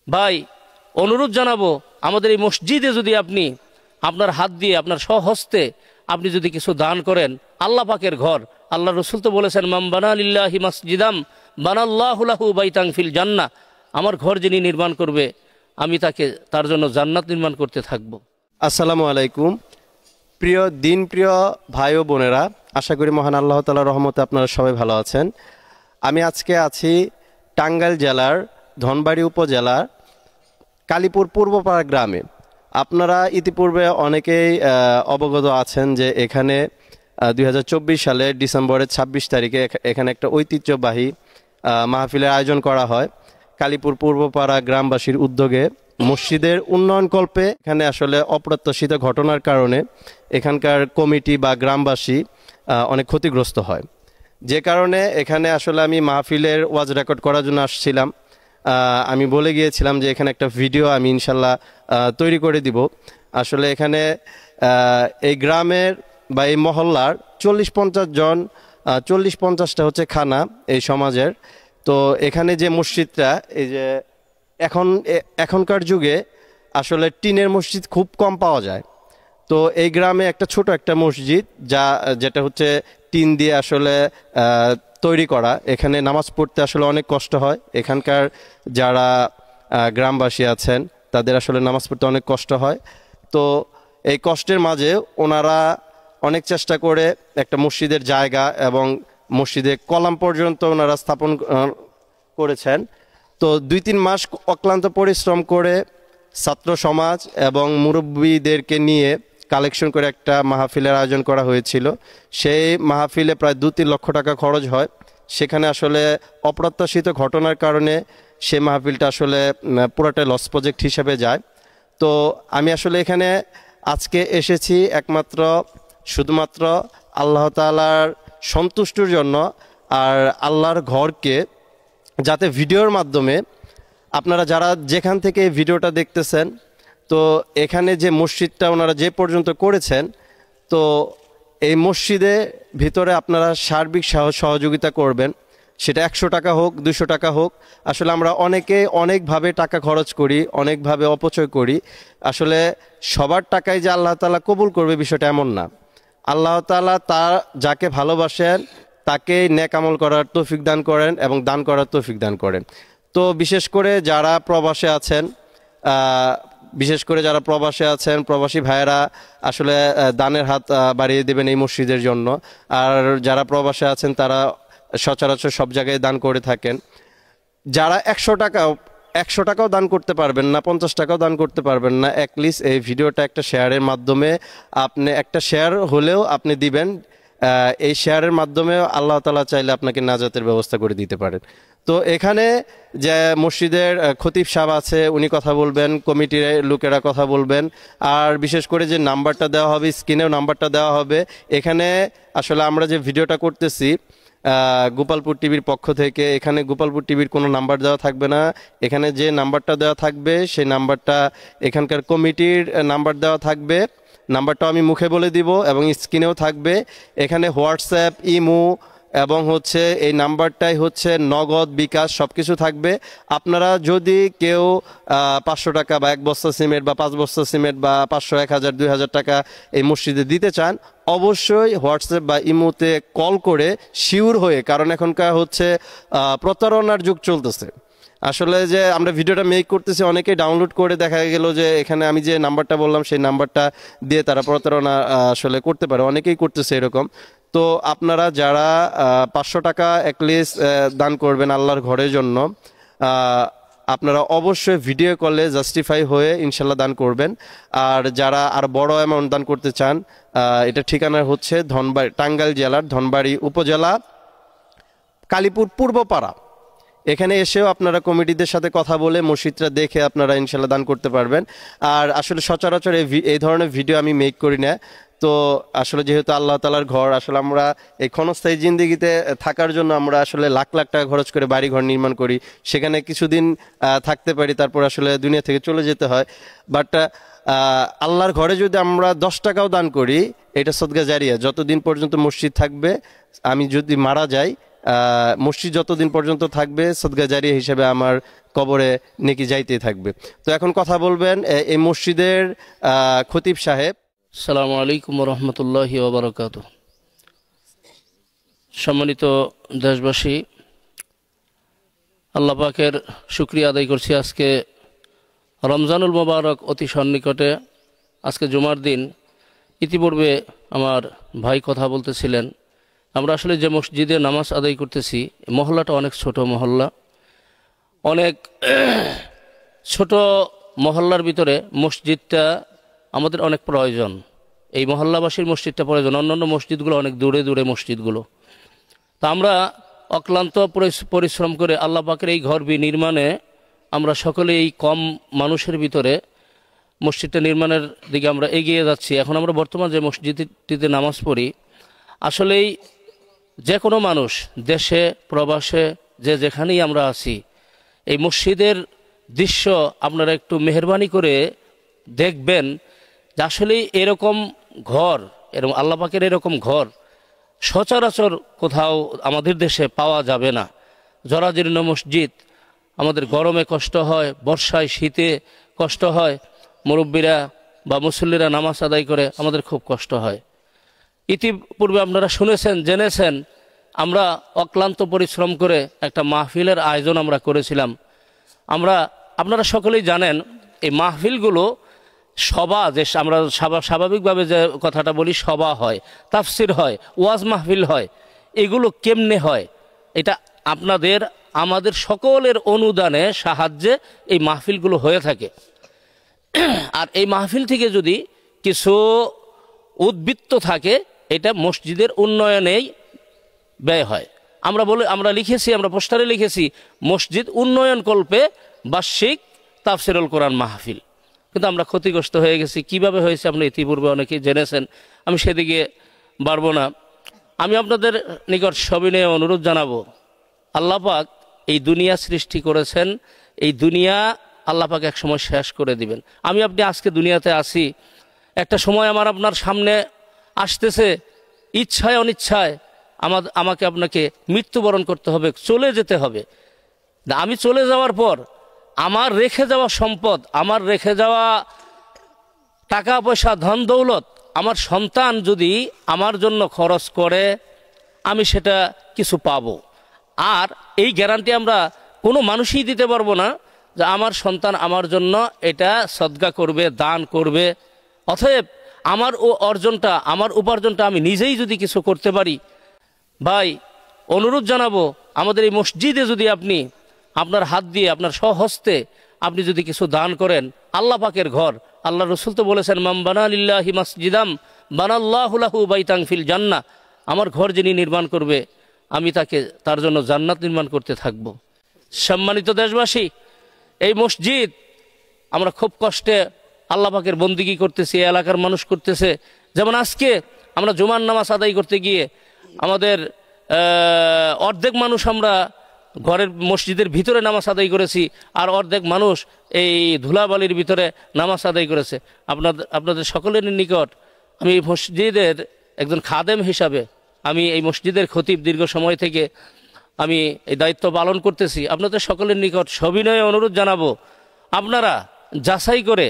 ভাই অনুরোধ জানাবো, আমাদের এই মসজিদে যদি আপনি আপনার হাত দিয়ে আপনার স্বহস্তে আপনি যদি কিছু দান করেন, আল্লাহ পাকের ঘর, আল্লাহ রসুল তো বলেছেন মাম বানা লিল্লাহি মাসজিদাম বানাল্লাহু লাহু বাইতান ফিল জান্নাহ, আমার ঘর যিনি নির্মাণ করবে আমি তাকে তার জন্য জান্নাত নির্মাণ করতে থাকব। আসসালামু আলাইকুম প্রিয় ভাই ও বোনেরা, আশা করি মহান আল্লাহ তাআলার রহমতে আপনারা সবাই ভালো আছেন। আমি আজকে আছি টাঙ্গাইল জেলার ধনবাড়ী উপজেলার কালীপুর পূর্বপাড়া গ্রামে। আপনারা ইতিপূর্বে অনেকেই অবগত আছেন যে এখানে 2024 সালের ডিসেম্বরের 26 তারিখে এখানে একটা ঐতিহ্যবাহী মাহফিলের আয়োজন করা হয় কালীপুর পূর্বপাড়া গ্রামবাসীর উদ্যোগে। মসজিদের উন্নয়নকল্পে এখানে আসলে অপ্রত্যাশিত ঘটনার কারণে এখানকার কমিটি বা গ্রামবাসী অনেক ক্ষতিগ্রস্ত হয়, যে কারণে এখানে আসলে আমি মাহফিলের ওয়াজ রেকর্ড করার জন্য আসছিলাম। আমি বলে গিয়েছিলাম যে এখানে একটা ভিডিও আমি ইনশাল্লাহ তৈরি করে দিব। আসলে এখানে এই গ্রামের বা এই মহল্লার 40-50 জন 40-50টা হচ্ছে খানা এই সমাজের। তো এখানে যে মসজিদটা, এই যে এখনকার যুগে আসলে টিনের মসজিদ খুব কম পাওয়া যায়। তো এই গ্রামে একটা ছোট একটা মসজিদ যেটা হচ্ছে টিন দিয়ে আসলে তৈরি করা। এখানে নামাজ পড়তে আসলে অনেক কষ্ট হয়। এখানকার যারা গ্রামবাসী আছেন তাদের আসলে নামাজ পড়তে অনেক কষ্ট হয়। তো এই কষ্টের মাঝে ওনারা অনেক চেষ্টা করে একটা মসজিদের জায়গা এবং মসজিদে কলাম পর্যন্ত ওনারা স্থাপন করেছেন। তো 2-3 মাস অক্লান্ত পরিশ্রম করে ছাত্র সমাজ এবং মুরব্বীদেরকে নিয়ে কালেকশন করে একটা মাহফিলের আয়োজন করা হয়েছিল। সেই মাহফিলে প্রায় 2-3 লক্ষ টাকা খরচ হয়। সেখানে আসলে অপ্রত্যাশিত ঘটনার কারণে সেই মাহফিলটা আসলে পুরোটাই লস প্রজেক্ট হিসেবে যায়। তো আমি আসলে এখানে আজকে এসেছি শুধুমাত্র আল্লাহ তাআলার সন্তুষ্টির জন্য, আর আল্লাহর ঘরকে যাতে ভিডিওর মাধ্যমে আপনারা যারা যেখান থেকে এই ভিডিওটা দেখতেছেন, তো এখানে যে মসজিদটা ওনারা যে পর্যন্ত করেছেন, তো এই মসজিদে ভিতরে আপনারা সার্বিক সহযোগিতা করবেন। সেটা 100 টাকা হোক, 200 টাকা হোক। আসলে আমরা অনেকভাবে টাকা খরচ করি, অনেকভাবে অপচয় করি। আসলে সবার টাকাই যে আল্লাহ তাআলা কবুল করবে বিষয়টা এমন না। আল্লাহ তাআলা তার যাকে ভালোবাসেন তাকে নেক আমল করার তৌফিক দান করেন এবং দান করার তৌফিক দান করেন। তো বিশেষ করে যারা প্রবাসে আছেন প্রবাসী ভাইয়েরা আসলে দানের হাত বাড়িয়ে দেবেন এই মসজিদের জন্য। আর যারা প্রবাসে আছেন তারা সচরাচর সব জায়গায় দান করে থাকেন। যারা 100 টাকাও দান করতে পারবেন না, 50 টাকাও দান করতে পারবেন না, অ্যাটলিস্ট এই ভিডিওটা একটা শেয়ারের মাধ্যমে আপনি একটা শেয়ার হলেও আপনি দিবেন। এই শেয়ারের মাধ্যমে আল্লাহ তাআলা চাইলে আপনাকে নাজাতের ব্যবস্থা করে দিতে পারেন। তো এখানে যে মসজিদের খতিব সাহেব আছে উনি কথা বলবেন, কমিটির লোকেরা কথা বলবেন, আর বিশেষ করে যে নাম্বারটা দেওয়া হবে, স্ক্রিনেও নাম্বারটা দেওয়া হবে। এখানে আসলে আমরা যে ভিডিওটা করতেছি গোপালপুর টিভির পক্ষ থেকে, এখানে গোপালপুর টিভির কোনো নাম্বার দেওয়া থাকবে না। এখানে যে নাম্বারটা দেওয়া থাকবে সেই নাম্বারটা এখানকার কমিটির নাম্বার দেওয়া থাকবে। নাম্বারটাও আমি মুখে বলে দিব এবং স্ক্রিনেও থাকবে। এখানে হোয়াটসঅ্যাপ, ইমো এবং হচ্ছে এই নাম্বারটাই হচ্ছে নগদ, বিকাশ সব কিছু থাকবে। আপনারা যদি কেউ 500 টাকা বা 1 বস্তা সিমেন্ট বা 5 বস্তা সিমেন্ট বা 500, 1000, 2000 টাকা এই মসজিদে দিতে চান, অবশ্যই হোয়াটসঅ্যাপ বা ইমোতে কল করে শিওর হয়ে, কারণ এখনকার হচ্ছে প্রতারণার যুগ চলতেছে। আসলে যে আমরা ভিডিওটা মেক করতেছি অনেকেই ডাউনলোড করে দেখা গেল যে এখানে আমি যে নাম্বারটা বললাম সেই নাম্বারটা দিয়ে তারা প্রতারণা আসলে করতে পারে, অনেকেই করতেছে এরকম। তো আপনারা যারা 500 টাকা অ্যাটলিস্ট দান করবেন আল্লাহর ঘরের জন্য, আপনারা অবশ্যই ভিডিও কলে জাস্টিফাই হয়ে ইনশাল্লাহ দান করবেন। আর যারা আর বড় অ্যামাউন্ট দান করতে চান, এটা ঠিকানা হচ্ছে টাঙ্গাইল জেলার ধনবাড়ী উপজেলা কালীপুর পূর্বপাড়া। এখানে এসেও আপনারা কমিটিদের সাথে কথা বলে মসজিদটা দেখে আপনারা ইনশাল্লাহ দান করতে পারবেন। আর আসলে সচরাচর এই ধরনের ভিডিও আমি মেক করি না। তো আসলে যেহেতু আল্লাহ তাআলার ঘর, আসলে আমরা এই ক্ষণস্থায়ী জিন্দেগিতে থাকার জন্য আমরা আসলে লাখ লাখ টাকা খরচ করে বাড়ি ঘর নির্মাণ করি, সেখানে কিছুদিন থাকতে পারি, তারপর আসলে দুনিয়া থেকে চলে যেতে হয়। বাট আল্লাহর ঘরে যদি আমরা 10 টাকাও দান করি, এটা সদকা জারিয়া। যতদিন পর্যন্ত মসজিদ থাকবে, আমি যদি মারা যাই, মসজিদ যতদিন পর্যন্ত থাকবে সদকা জারিয়া হিসেবে আমার কবরে নেকি যাইতেই থাকবে। তো এখন কথা বলবেন এই মসজিদের খতিব সাহেব। আসসালামু আলাইকুম রহমতুল্লাহি ওবরাকাত। সম্মানিত দেশবাসী, আল্লাহ পাকের শুকরিয়া আদায় করছি। আজকে রমজানুল মোবারক অতি সন্নিকটে, আজকে জুমার দিন। ইতিপূর্বে আমার ভাই কথা বলতেছিলেন, আমরা আসলে যে মসজিদে নামাজ আদায় করতেছি, মহল্লাটা অনেক ছোট মহল্লা। অনেক ছোট মহল্লার ভিতরে মসজিদটা আমাদের অনেক প্রয়োজন। এই মহল্লাবাসীর মসজিদটা প্রয়োজন, অন্যান্য মসজিদগুলো অনেক দূরে দূরে মসজিদগুলো। তা আমরা অক্লান্ত পরিশ্রম করে আল্লাহ পাকের এই ঘর বিনির্মাণে আমরা সকলে এই কম মানুষের ভিতরে মসজিদটা নির্মাণের দিকে আমরা এগিয়ে যাচ্ছি। এখন আমরা বর্তমান যে মসজিদটিতে নামাজ পড়ি, আসলেই যে কোনো মানুষ দেশে প্রবাসে যে যেখানেই আমরা আছি, এই মসজিদের দৃশ্য আপনারা একটু মেহেরবানি করে দেখবেন যে আসলে এরকম ঘর, এরকম আল্লাহ পাকের এরকম ঘর সচরাচর কোথাও আমাদের দেশে পাওয়া যাবে না। জরাজীর্ণ মসজিদ, আমাদের গরমে কষ্ট হয়, বর্ষায় শীতে কষ্ট হয়, মুরব্বীরা বা মুসল্লিরা নামাজ আদায় করে আমাদের খুব কষ্ট হয়। ইতিপূর্বে আপনারা শুনেছেন, জেনেছেন, আমরা অক্লান্ত পরিশ্রম করে একটা মাহফিলের আয়োজন আমরা করেছিলাম। আপনারা সকলেই জানেন, এই মাহফিলগুলো সভা, যে আমরা স্বাভাবিকভাবে যে কথাটা বলি, সভা হয়, তাফসির হয়, ওয়াজ মাহফিল হয়, এগুলো কেমনে হয়? এটা আমাদের সকলের অনুদানে সাহায্যে এই মাহফিলগুলো হয়ে থাকে। আর এই মাহফিল থেকে যদি কিছু উদ্বৃত্ত থাকে, এটা মসজিদের উন্নয়নেই ব্যয় হয়। আমরা লিখেছি, আমরা পোস্টারে লিখেছি, মসজিদ উন্নয়ন কল্পে বার্ষিক তাফসিরুল কোরআন মাহফিল। কিন্তু আমরা ক্ষতিগ্রস্ত হয়ে গেছি। কিভাবে হয়েছে আপনি ইতিপূর্বে অনেকেই জেনেছেন, আমি সেদিকে বাড়ব না। আমি আপনাদের নিকট সবিনয়ে অনুরোধ জানাবো, আল্লাহ পাক এই দুনিয়া সৃষ্টি করেছেন, এই দুনিয়া আল্লাহ পাক এক সময় শেষ করে দিবেন। আপনি আজকে দুনিয়াতে আসি, একটা সময় আপনার সামনে আসতেছে, ইচ্ছায় অনিচ্ছায় আমাকে আপনাকে মৃত্যুবরণ করতে হবে, চলে যেতে হবে। আমি চলে যাওয়ার পর আমার রেখে যাওয়া সম্পদ, আমার রেখে যাওয়া টাকা পয়সা, ধন দৌলত, আমার সন্তান যদি আমার জন্য খরচ করে, আমি সেটা কিছু পাবো। আর এই গ্যারান্টি আমরা কোনো মানুষই দিতে পারবো না যে আমার সন্তান আমার জন্য এটা সদকা করবে, দান করবে। অতএব আমার আমার উপার্জনটা আমি নিজেই যদি কিছু করতে পারি, ভাই অনুরোধ জানাবো, আমাদের এই মসজিদে যদি আপনি আপনার হাত দিয়ে, আপনার স্বহস্তে আপনি যদি কিছু দান করেন, আল্লাহ পাকের ঘর, আল্লাহ রসুল তো বলেছেন, মান বানা লিল্লাহি মাসজিদাম বানাল্লাহু লাহু বাইতান ফিল জান্নাহ, আমার ঘর যিনি নির্মাণ করবে, আমি তার জন্য জান্নাত নির্মাণ করতে থাকব। সম্মানিত দেশবাসী, এই মসজিদ আমরা খুব কষ্টে আল্লাহ পাকের বন্দিগি করতেছি, এলাকার মানুষ করতেছে। যেমন আজকে আমরা জুমার নামাজ আদায় করতে গিয়ে আমাদের অর্ধেক মানুষ আমরা ঘরের মসজিদের ভিতরে নামাজ আদায় করেছি, আর অর্ধেক মানুষ এই ধুলাবালির ভিতরে নামাজ আদায় করেছে। আপনাদের সকলের নিকট আমি এই মসজিদের একজন খাদেম হিসাবে, আমি এই মসজিদের খতিব দীর্ঘ সময় থেকে আমি এই দায়িত্ব পালন করতেছি। আপনাদের সকলের নিকট সবিনয়ে অনুরোধ জানাবো, আপনারা যাচাই করে,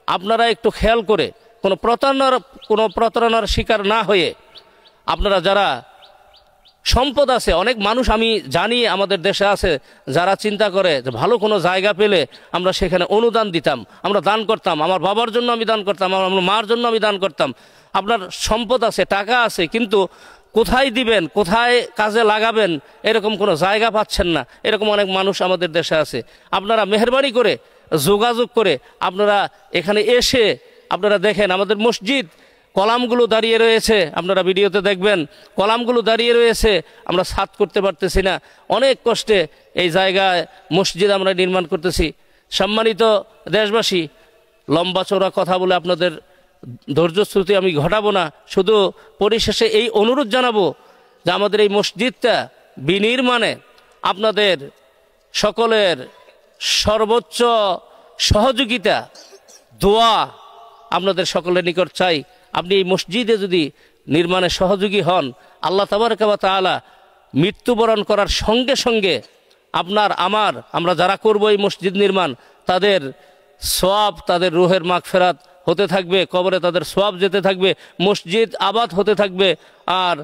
আপনারা একটু খেয়াল করে, কোনো প্রতারণার শিকার না হয়ে, আপনারা যারা সম্পদ আছে, অনেক মানুষ আমি জানি আমাদের দেশে আছে যারা চিন্তা করে যে ভালো কোনো জায়গা পেলে আমরা সেখানে অনুদান দিতাম, আমরা দান করতাম, আমার বাবার জন্য আমি দান করতাম, আমার মার জন্য আমি দান করতাম। আপনার সম্পদ আছে, টাকা আছে, কিন্তু কোথায় দিবেন, কোথায় কাজে লাগাবেন, এরকম কোনো জায়গা পাচ্ছেন না। এরকম অনেক মানুষ আমাদের দেশে আছে। আপনারা মেহেরবানি করে, যোগাযোগ করে আপনারা এখানে এসে আপনারা দেখেন, আমাদের মসজিদ কলামগুলো দাঁড়িয়ে রয়েছে, আপনারা ভিডিওতে দেখবেন, কলামগুলো দাঁড়িয়ে রয়েছে, আমরা ছাদ করতে পারতেছি না। অনেক কষ্টে এই জায়গায় মসজিদ আমরা নির্মাণ করতেছি। সম্মানিত দেশবাসী, লম্বা চওড়া কথা বলে আপনাদের ধৈর্যচ্যুতি আমি ঘটাবো না। শুধু পরিশেষে এই অনুরোধ জানাবো যে আমাদের এই মসজিদটা বিনির্মাণে আপনাদের সকলের সর্বোচ্চ সহযোগিতা, দোয়া আপনাদের সকলের নিকট চাই। আপনি এই মসজিদে যদি নির্মাণে সহযোগী হন, আল্লাহ তাবারক ওয়া তাআলা মৃত্যুবরণ করার সঙ্গে সঙ্গে আপনার আমার আমরা যারা করব এই মসজিদ নির্মাণ তাদের সওয়াব, তাদের রুহের মাগফিরাত হতে থাকবে, কবরে তাদের সওয়াব যেতে থাকবে, মসজিদ আবাদ হতে থাকবে। আর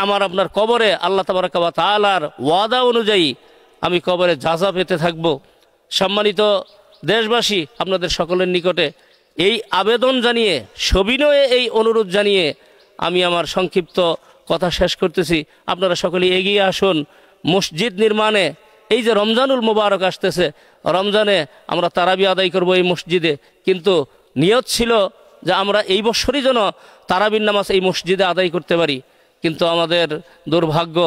আমার আপনার কবরে আল্লাহ তাবারাকা ওয়া তাআলার ওয়াদা অনুযায়ী আমি কবরে জাযা পেতে থাকব। সম্মানিত দেশবাসী, আপনাদের সকলের নিকটে এই আবেদন জানিয়ে, সবিনয়ে এই অনুরোধ জানিয়ে আমি আমার সংক্ষিপ্ত কথা শেষ করতেছি। আপনারা সকলে এগিয়ে আসুন মসজিদ নির্মাণে। এই যে রমজানুল মুবারক আসতেছে, রমজানে আমরা তারাবি আদায় করব এই মসজিদে, কিন্তু নিয়ত ছিল যে আমরা এই বছরই যেন তারাবির নামাজ এই মসজিদে আদায় করতে পারি, কিন্তু আমাদের দুর্ভাগ্য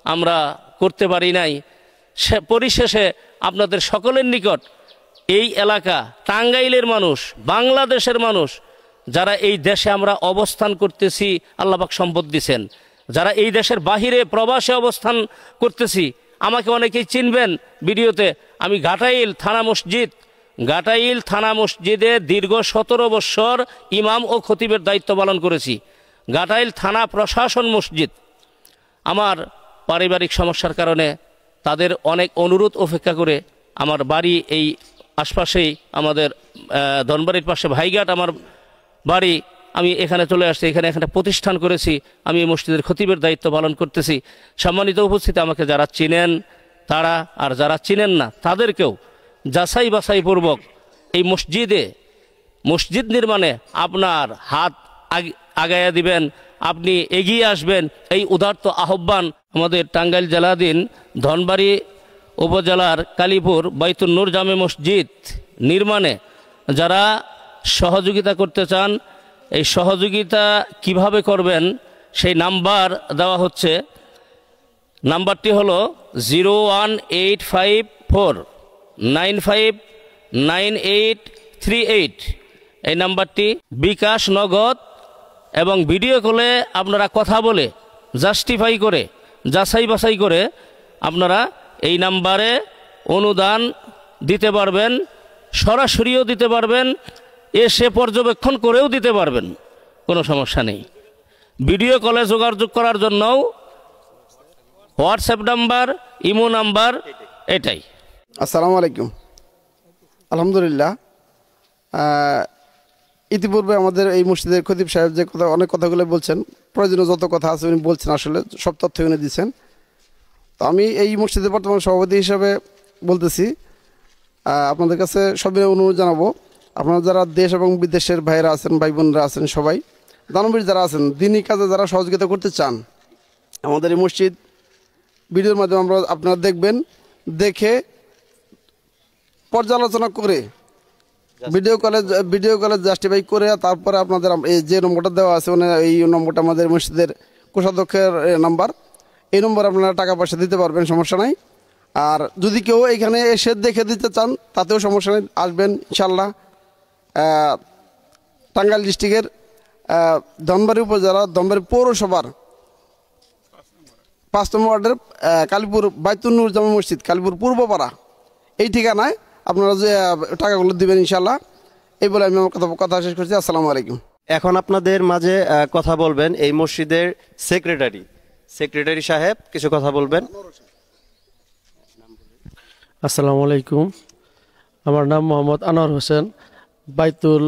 আমরা করতে পারি নাই। পরিশেষে আপনাদের সকলের নিকট এই এলাকা, টাঙ্গাইলের মানুষ, বাংলাদেশের মানুষ, যারা এই দেশে আমরা অবস্থান করতেছি, আল্লাহ পাক সম্পদ দিছেন, যারা এই দেশের বাহিরে প্রবাসে অবস্থান করতেছি, আমাকে অনেকেই চিনবেন ভিডিওতে। আমি ঘাটাইল থানা মসজিদে দীর্ঘ 17 বৎসর ইমাম ও খতিবের দায়িত্ব পালন করেছি। ঘাটাইল থানা প্রশাসন মসজিদ। আমার পারিবারিক সমস্যার কারণে তাদের অনেক অনুরোধ উপেক্ষা করে আমার বাড়ি এই আশপাশেই, আমাদের ধনবাড়ির পাশে ভাইঘাট আমার বাড়ি, আমি এখানে চলে আসছি, এখানে প্রতিষ্ঠান করেছি। আমি এই মসজিদের খতিবের দায়িত্ব পালন করতেছি। সম্মানিত উপস্থিতি, আমাকে যারা চিনেন তারা, আর যারা চিনেন না তাদেরকেও যাচাই বাছাইপূর্বক এই মসজিদ নির্মাণে আপনার হাত আগায়া দিবেন, আপনি এগিয়ে আসবেন, এই উদার্ত আহ্বান আমাদের টাঙ্গাইল জেলাধীন ধনবাড়ি উপজেলার কালীপুর বাইতুন নূর জামে মসজিদ নির্মাণে যারা সহযোগিতা করতে চান, এই সহযোগিতা কিভাবে করবেন সেই নাম্বার দেওয়া হচ্ছে। নাম্বারটি হলো 01854959838। এই নাম্বারটি বিকাশ, নগদ এবং ভিডিও কলে আপনারা কথা বলে জাস্টিফাই করে, যাচাই বাছাই করে আপনারা এই নাম্বারে অনুদান দিতে পারবেন, সরাসরিও দিতে পারবেন, এসে পর্যবেক্ষণ করেও দিতে পারবেন, কোনো সমস্যা নেই। ভিডিও কলে যোগাযোগ করার জন্যও হোয়াটসঅ্যাপ নাম্বার, ইমো নাম্বার এটাই। আসসালামু আলাইকুম। আলহামদুলিল্লাহ, ইতিপূর্বে আমাদের এই মসজিদের খতিব সাহেব যে অনেক কথাগুলো বলছেন, প্রয়োজনীয় যত কথা আছে উনি বলছেন, আসলে সব তথ্য উনি দিচ্ছেন। তো আমি এই মসজিদের বর্তমান সভাপতি হিসাবে বলতেছি, আপনাদের কাছে সবাই অনুরোধ জানাবো, আপনারা যারা দেশ এবং বিদেশের ভাইয়েরা আছেন, ভাই বোনরা আছেন, সবাই দানবীর যারা আছেন, দিনী কাজে যারা সহযোগিতা করতে চান, আমাদের এই মসজিদ ভিডিওর মাধ্যমে আপনারা দেখবেন, দেখে পর্যালোচনা করে ভিডিও কলে জাস্টিফাই করে তারপরে আপনাদের এই যে নম্বরটা দেওয়া আছে, এই নম্বরটা আমাদের মসজিদের কোষাধ্যক্ষের নাম্বার, এই নম্বরে আপনারা টাকা পয়সা দিতে পারবেন, সমস্যা নাই। আর যদি কেউ এখানে এসে দেখে দিতে চান তাতেও সমস্যা নেই, আসবেন ইনশাল্লাহ। টাঙ্গাইল ডিস্ট্রিক্টের ধনবাড়ি উপজেলা, ধনবাড়ি পৌরসভার 5 নম্বর ওয়ার্ডের কালীপুর বাইতুন নূর জামে মসজিদ, কালীপুর পূর্বপাড়া, এই ঠিকানায় আপনারা যে টাকাগুলো দিবেন ইনশাল্লাহ। এই বলে আমি আমার কথা শেষ করছি। আসসালামু আলাইকুম। এখন আপনাদের মাঝে কথা বলবেন এই মসজিদের সেক্রেটারি সাহেব, কিছু কথা বলবেন। আসসালামু আলাইকুম, আমার নাম মোহাম্মদ আনোয়ার হোসেন, বাইতুল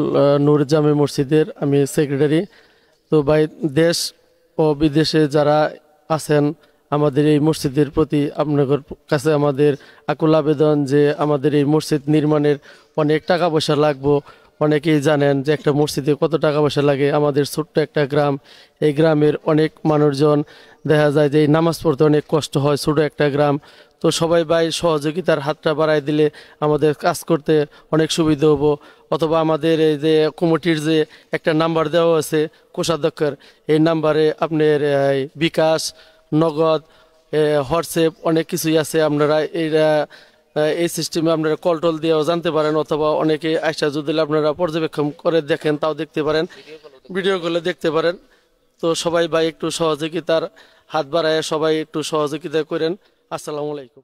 নূর জামে মসজিদের আমি সেক্রেটারি। তো দেশ ও বিদেশে যারা আছেন, আমাদের এই মসজিদের প্রতি আপনাদের কাছে আমাদের আকুল আবেদন যে আমাদের এই মসজিদ নির্মাণের অনেক টাকা পয়সা লাগবে। অনেকেই জানেন যে একটা মসজিদে কত টাকা পয়সা লাগে। আমাদের ছোট্ট একটা গ্রাম, এই গ্রামের অনেক মানুষজন দেখা যায় যে এই নামাজ পড়তে অনেক কষ্ট হয়, ছোট একটা গ্রাম। তো সবাই ভাই সহযোগিতার হাতটা বাড়াই দিলে আমাদের কাজ করতে অনেক সুবিধা হবো। অথবা আমাদের এই যে কমিটির যে একটা নাম্বার দেওয়া আছে কোষাধ্যক্ষের, এই নাম্বারে আপনার বিকাশ, নগদ, হোয়াটসঅ্যাপ অনেক কিছুই আছে। আপনারা এই সিস্টেমে আপনারা কল টল দিয়েও জানতে পারেন, অথবা অনেকে আইসা যদি আপনারা পর্যবেক্ষণ করে দেখেন তাও দেখতে পারেন, ভিডিও কলে দেখতে পারেন। তো সবাই ভাই একটু সহযোগিতার হাত বাড়ায় সবাই একটু সহযোগিতা করেন। আসসালামু আলাইকুম।